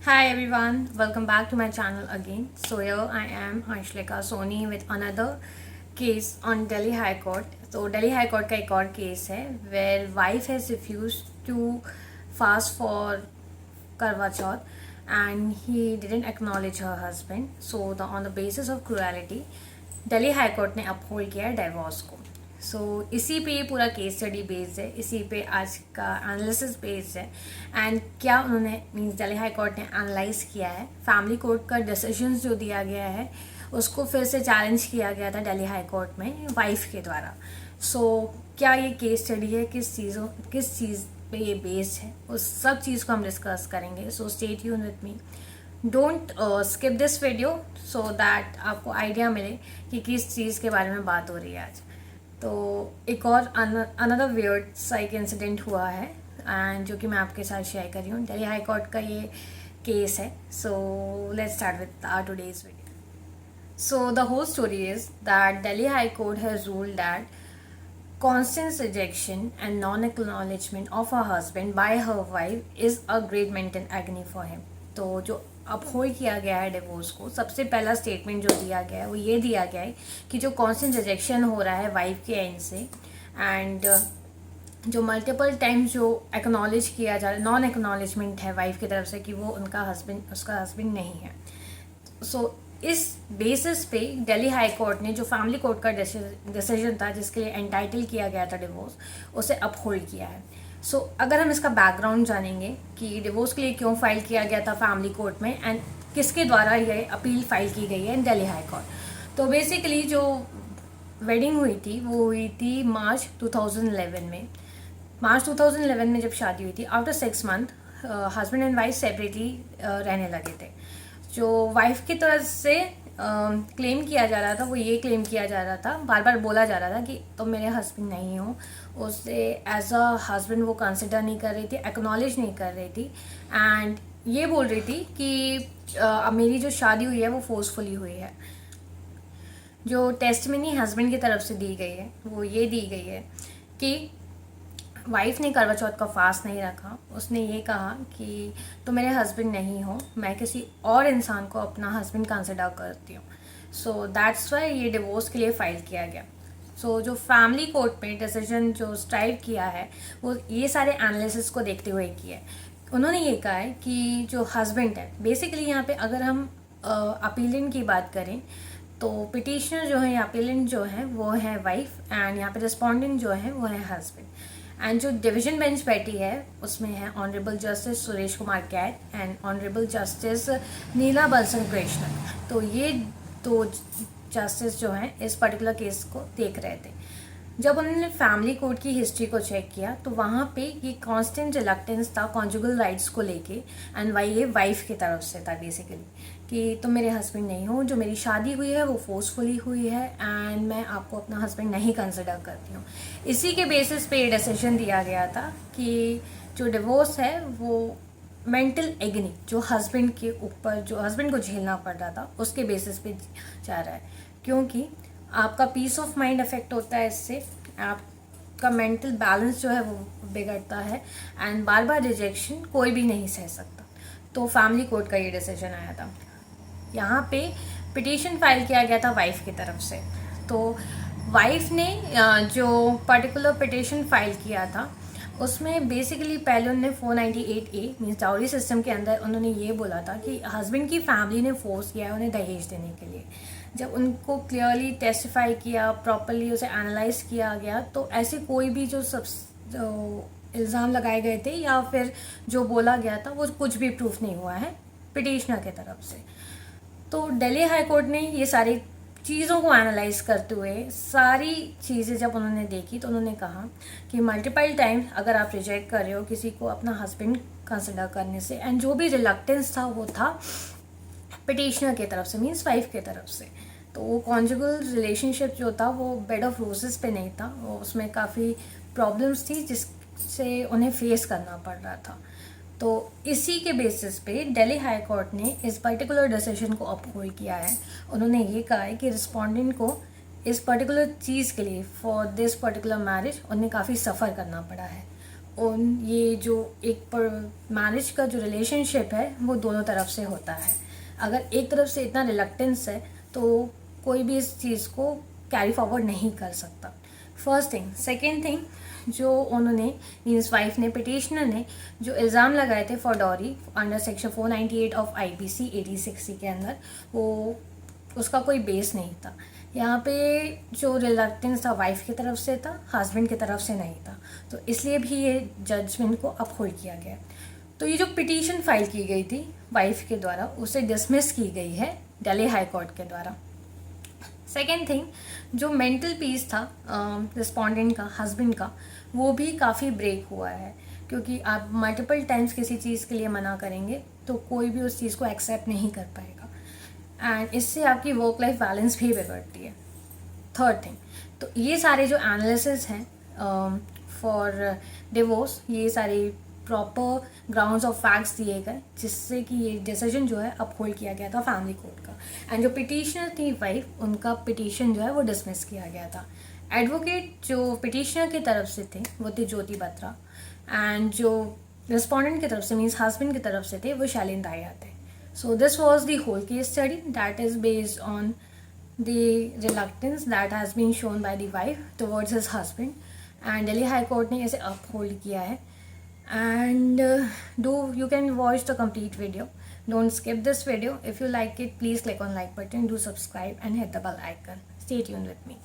Hi everyone, welcome back to my channel again. So here I am, Anshlika Soni with another case on Delhi High Court. So Delhi High Court का एक और case है where wife has refused to fast for Karwa Chauth and he didn't acknowledge her husband. So on the basis of cruelty, Delhi High Court ने uphold किया divorce को. सो इसी पे ये पूरा केस स्टडी बेस्ड है, इसी पे आज का एनालिसिस बेस्ड है. एंड क्या उन्होंने मीन्स दिल्ली हाई कोर्ट ने एनालाइज किया है, फैमिली कोर्ट का डिसीजन जो दिया गया है उसको फिर से चैलेंज किया गया था दिल्ली हाई कोर्ट में वाइफ के द्वारा. सो क्या ये केस स्टडी है, किस चीज़ पे ये बेस्ड है, उस सब चीज़ को हम डिस्कस करेंगे. So stay tune with me, don't skip this video so that आपको आइडिया मिले कि किस चीज़ के बारे में बात हो रही है आज. तो एक और अनदर वियर्ड सा एक इंसिडेंट हुआ है एंड जो कि मैं आपके साथ शेयर कर रही हूँ. दिल्ली हाई कोर्ट का ये केस है. So let's start with our today's video. So the whole story is that Delhi high court has ruled that constant rejection and non-acknowledgement of her husband by her wife is a great mental agony for him. तो जो uphold किया गया है divorce को, सबसे पहला statement जो दिया गया है वो ये दिया गया है कि जो कॉन्स्टेंट रिजेक्शन हो रहा है वाइफ के एंड से एंड जो मल्टीपल टाइम्स जो एक्नॉलेज किया जा रहा है, नॉन एक्नॉलेजमेंट है वाइफ की तरफ से कि वो उसका हस्बैंड नहीं है. सो इस बेसिस पे दिल्ली हाई कोर्ट ने जो फैमिली कोर्ट का डिसीजन था जिसके लिए एंटाइटल किया गया था डिवोर्स, उसे अपहोल्ड किया है. सो अगर हम इसका बैकग्राउंड जानेंगे कि डिवोर्स के लिए क्यों फाइल किया गया था फैमिली कोर्ट में एंड किसके द्वारा ये अपील फाइल की गई है इन दिल्ली हाई कोर्ट. तो बेसिकली जो वेडिंग हुई थी वो हुई थी मार्च 2011 में. मार्च 2011 में जब शादी हुई थी, after 6 month husband and wife separately रहने लगे थे. जो वाइफ की तरफ से क्लेम किया जा रहा था वो ये क्लेम किया जा रहा था, बार बार बोला जा रहा था कि तुम मेरे हस्बैंड नहीं हो. उसे एज अ हस्बैंड वो कंसिडर नहीं कर रही थी, एक्नॉलेज नहीं कर रही थी एंड ये बोल रही थी कि मेरी जो शादी हुई है वो फोर्सफुली हुई है. जो टेस्टमनी हस्बैंड की तरफ से दी गई है वो ये दी गई है कि वाइफ ने करवा चौथ का फास्ट नहीं रखा. उसने ये कहा कि तुम मेरे हस्बैंड नहीं हो, मैं किसी और इंसान को अपना हस्बैंड कंसिडर करती हूँ. सो दैट्स वाई ये डिवोर्स के लिए फाइल किया गया. सो जो फैमिली कोर्ट में डिसीजन जो स्ट्राइव किया है वो ये सारे एनालिसिस को देखते हुए किया है. उन्होंने ये कहा है कि जो हस्बैंड है, बेसिकली यहाँ पे अगर हम अपीलेंट की बात करें तो पिटिशनर जो है या अपीलेंट जो है वो है वाइफ एंड यहाँ पे रिस्पॉन्डेंट जो है वो है हस्बैंड. एंड जो डिवीजन बेंच बैठी है उसमें है honourable justice Suresh Kumar Kait and honourable justice Neela Balsan Krishna. तो ये दो जस्टिस जो हैं इस पर्टिकुलर केस को देख रहे थे. जब उन्होंने फैमिली कोर्ट की हिस्ट्री को चेक किया तो वहाँ पे ये कांस्टेंट रिलक्टेंस था कॉन्जुगल राइट्स को लेके एंड ये वाइफ की तरफ से था बेसिकली कि तुम मेरे हस्बैंड नहीं हो, जो मेरी शादी हुई है वो फोर्सफुली हुई है एंड मैं आपको अपना हस्बैंड नहीं कंसिडर करती हूँ. इसी के बेसिस पे ये डिसीजन दिया गया था कि जो डिवोर्स है वो मेंटल एग्नी जो हस्बैंड के ऊपर जो हस्बैंड को झेलना पड़ रहा था उसके बेसिस पे जा रहा है, क्योंकि आपका पीस ऑफ माइंड अफेक्ट होता है इससे, आपका मेंटल बैलेंस जो है वो बिगड़ता है एंड बार बार रिजेक्शन कोई भी नहीं सह सकता. तो फैमिली कोर्ट का ये डिसीजन आया था. यहाँ पे पिटीशन फाइल किया गया था वाइफ की तरफ से. तो वाइफ ने जो पर्टिकुलर पिटीशन फाइल किया था उसमें बेसिकली पहले उन्होंने 498A मीन्स डाउरी सिस्टम के अंदर उन्होंने ये बोला था कि हस्बैंड की फैमिली ने फोर्स किया है उन्हें दहेज देने के लिए. जब उनको क्लियरली टेस्टिफाई किया, प्रॉपरली उसे एनालाइज किया गया तो ऐसे कोई भी जो इल्ज़ाम लगाए गए थे या फिर जो बोला गया था वो कुछ भी प्रूफ नहीं हुआ है पिटिशनर के तरफ से. तो दिल्ली हाई कोर्ट ने ये सारी चीज़ों को एनालाइज करते हुए सारी चीज़ें जब उन्होंने देखी तो उन्होंने कहा कि मल्टीपल टाइम्स अगर आप रिजेक्ट कर रहे हो किसी को अपना हस्बैंड कंसिडर करने से एंड जो भी रिलक्टेंस था वो था पिटिशनर की तरफ से मीन्स वाइफ की तरफ से. तो वो कॉन्जुगल रिलेशनशिप जो था वो बेड ऑफ रोजेस पे नहीं था, वो उसमें काफ़ी प्रॉब्लम्स थी जिससे उन्हें फेस करना पड़ रहा था. तो इसी के बेसिस पे दिल्ली हाई कोर्ट ने इस पर्टिकुलर डिसीजन को अपहोल्ड किया है. उन्होंने ये कहा है कि रिस्पोंडेंट को इस पर्टिकुलर चीज़ के लिए फॉर दिस पर्टिकुलर मैरिज उन्हें काफ़ी सफ़र करना पड़ा है. उन ये जो एक पर मैरिज का जो रिलेशनशिप है वो दोनों तरफ से होता है. अगर एक तरफ से इतना रिलक्टेंस है तो कोई भी इस चीज़ को कैरी फॉरवर्ड नहीं कर सकता. First thing. सेकेंड थिंग, जो उन्होंने मीन्स वाइफ ने, पिटिशनर ने जो इल्ज़ाम लगाए थे for dowry under section 498 of IPC 1860 के अंदर, वो उसका कोई बेस नहीं था. यहाँ पे जो रिलक्टेंस था वाइफ की तरफ से था, हस्बैंड की तरफ से नहीं था. तो इसलिए भी ये जजमेंट को अपहोल्ड किया गया. तो ये जो पिटीशन फाइल की गई थी वाइफ के द्वारा, उसे डिसमिस की गई है दिल्ली हाई कोर्ट के द्वारा. सेकेंड थिंग, जो मेंटल पीस था रिस्पोंडेंट का, हस्बैंड का, वो भी काफ़ी ब्रेक हुआ है. क्योंकि आप मल्टीपल टाइम्स किसी चीज़ के लिए मना करेंगे तो कोई भी उस चीज़ को एक्सेप्ट नहीं कर पाएगा, एंड इससे आपकी वर्क लाइफ बैलेंस भी बिगड़ती है. थर्ड थिंग, तो ये सारे जो एनालिसिस हैं फॉर डिवोर्स, ये सारे प्रॉपर ग्राउंड्स ऑफ फैक्ट्स दिए गए जिससे कि ये डिसीजन जो है अपहोल्ड किया गया था फैमिली कोर्ट का. एंड जो पिटिशनर थी वाइफ, उनका पिटिशन जो है वो डिसमिस किया गया था. एडवोकेट जो पिटिशनर की तरफ से थे वो थे ज्योति बत्रा, एंड जो रिस्पोंडेंट की तरफ से मीन्स हस्बैंड की तरफ से थे वो शैलिन दाहिया थे. So this was the whole case study that is based on the reluctance that has been shown by the wife towards his husband, and Delhi High Court ने इसे uphold किया है. And you can watch the complete video. Don't skip this video. If you like it, please click on like button, do subscribe and hit the bell icon. Stay tuned with me.